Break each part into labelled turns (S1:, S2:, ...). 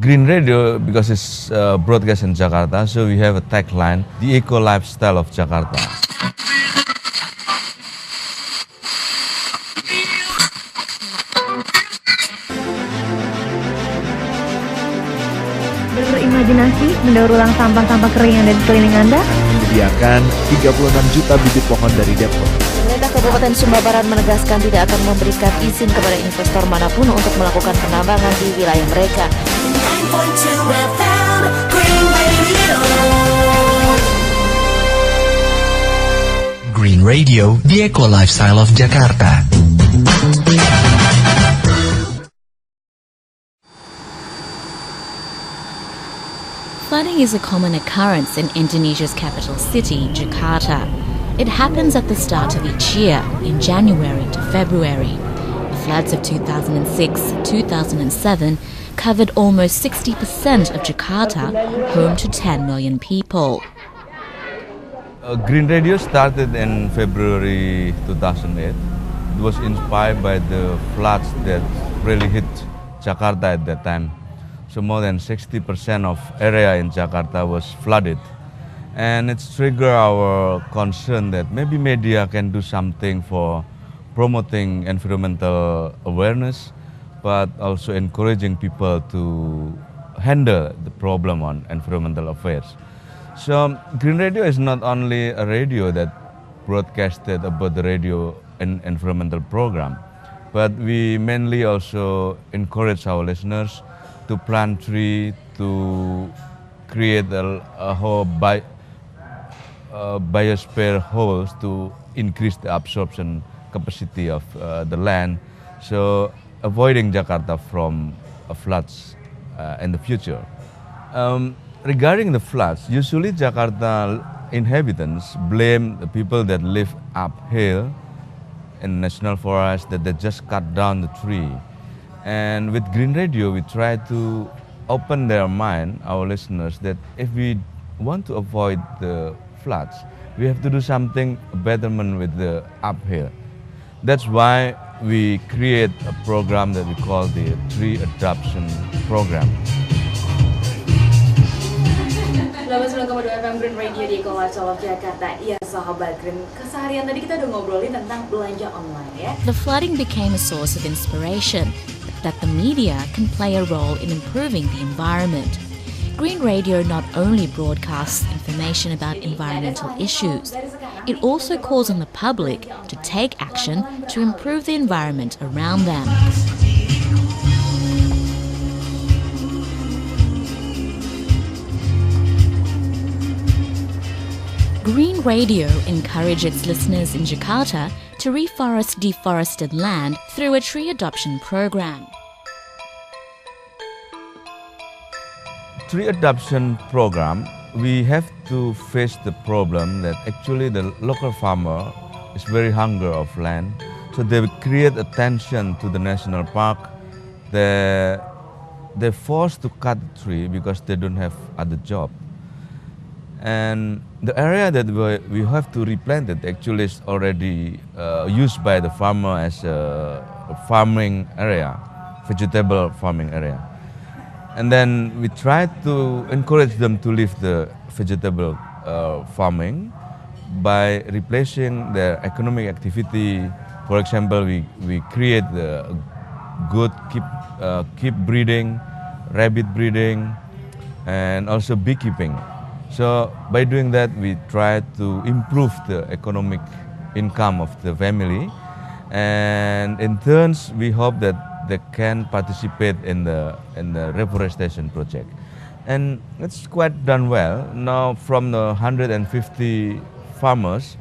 S1: Green Radio, because it's broadcast in Jakarta, so we have a tagline, the eco lifestyle of Jakarta.
S2: Berimajinasi mendaur ulang sampah-sampah kering yang ada di sekeliling Anda.
S3: Menyediakan 36 juta bibit pohon dari Depok.
S4: Pemerintah Kabupaten Sumba Barat menegaskan tidak akan memberikan izin kepada investor manapun untuk melakukan penambangan di wilayah mereka.
S5: 9.2 FM, Green Radio.
S6: Green Radio, the eco lifestyle of Jakarta.
S7: Flooding is a common occurrence in Indonesia's capital city, Jakarta. It happens at the start of each year, in January to February. The floods of 2006-2007 covered almost 60% of Jakarta, home to 10 million people.
S1: Green Radio started in February 2008. It was inspired by the floods that really hit Jakarta at that time. So more than 60% of area in Jakarta was flooded. And it's triggered our concern that maybe media can do something for promoting environmental awareness, but also encouraging people to handle the problem on environmental affairs. So Green Radio is not only a radio that broadcasted about the radio and environmental program, but we mainly also encourage our listeners to plant tree, to create a whole biosphere holes to increase the absorption capacity of the land, so avoiding Jakarta from floods in the future. Regarding the floods, usually Jakarta inhabitants blame the people that live uphill in national forest, that they just cut down the tree. And with Green Radio, we try to open their mind, our listeners, that if we want to avoid the floods, we have to do something, a betterment with the uphill. That's why we create a program that we call the Tree Adoption Program.
S8: 92,2 FM Green Radio di Eco Lifestyle of Jakarta. Iya sahabat Green, keseharian tadi kita udah ngobrolin tentang belanja online ya.
S7: The flooding became a source of inspiration that the media can play a role in improving the environment. Green Radio not only broadcasts information about environmental issues, it also calls on the public to take action to improve the environment around them. Green Radio encourages its listeners in Jakarta to reforest deforested land through a tree adoption program.
S1: Tree adoption program, we have to face the problem that actually the local farmer is very hungry of land, so they create a tension to the national park. They're forced to cut the tree because they don't have other job. And the area that we have to replant it actually is already used by the farmer as a farming area, vegetable farming area. And then we try to encourage them to leave the vegetable farming by replacing their economic activity. For example, we create the good keep breeding, rabbit breeding, and also beekeeping. So by doing that, we try to improve the economic income of the family, and in turns, we hope that they can participate in the reforestation project, and it's quite done well. Now, from the 150 farmers,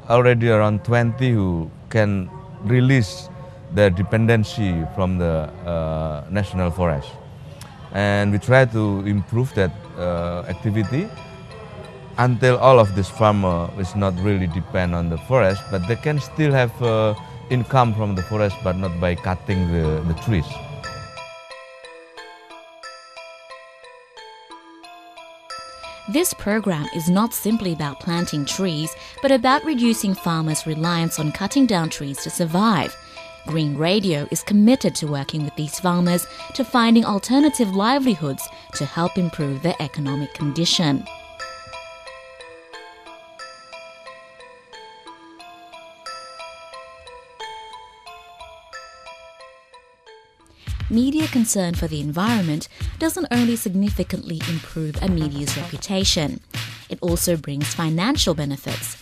S1: already around 20 who can release their dependency from the national forest, and we try to improve that activity until all of this farmer is not really depend on the forest, but they can still have income from the forest, but not by cutting the trees.
S7: This program is not simply about planting trees, but about reducing farmers' reliance on cutting down trees to survive. Green Radio is committed to working with these farmers to finding alternative livelihoods to help improve their economic condition. Media concern for the environment doesn't only significantly improve a media's reputation, it also brings financial benefits.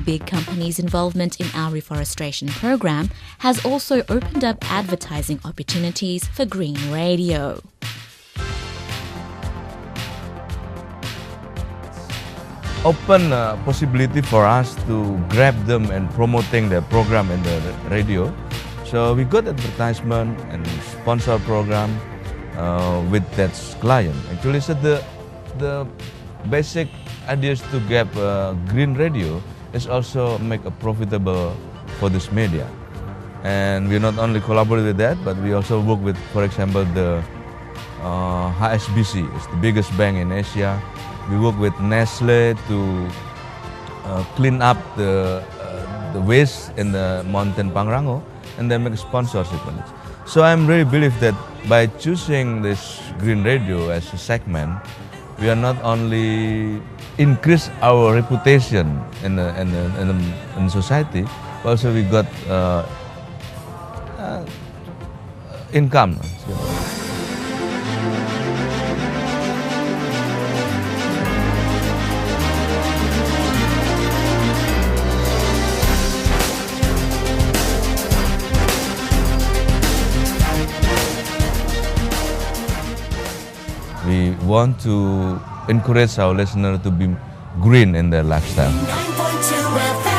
S7: Big companies' involvement in our reforestation program has also opened up advertising opportunities for Green Radio.
S1: Open possibility for us to grab them and promoting their program in the radio. So we got advertisement and sponsor program with that client. Actually, so the basic ideas to get Green Radio is also make a profitable for this media. And we not only collaborate with that, but we also work with, for example, the HSBC, it's the biggest bank in Asia. We work with Nestle to clean up the waste in the mountain Pangrango, and then make sponsorship on it. So I'm really believe that by choosing this Green Radio as a segment, we are not only increase our reputation in society, but also we got income. We want to encourage our listeners to be green in their lifestyle.
S5: 9.2 FM.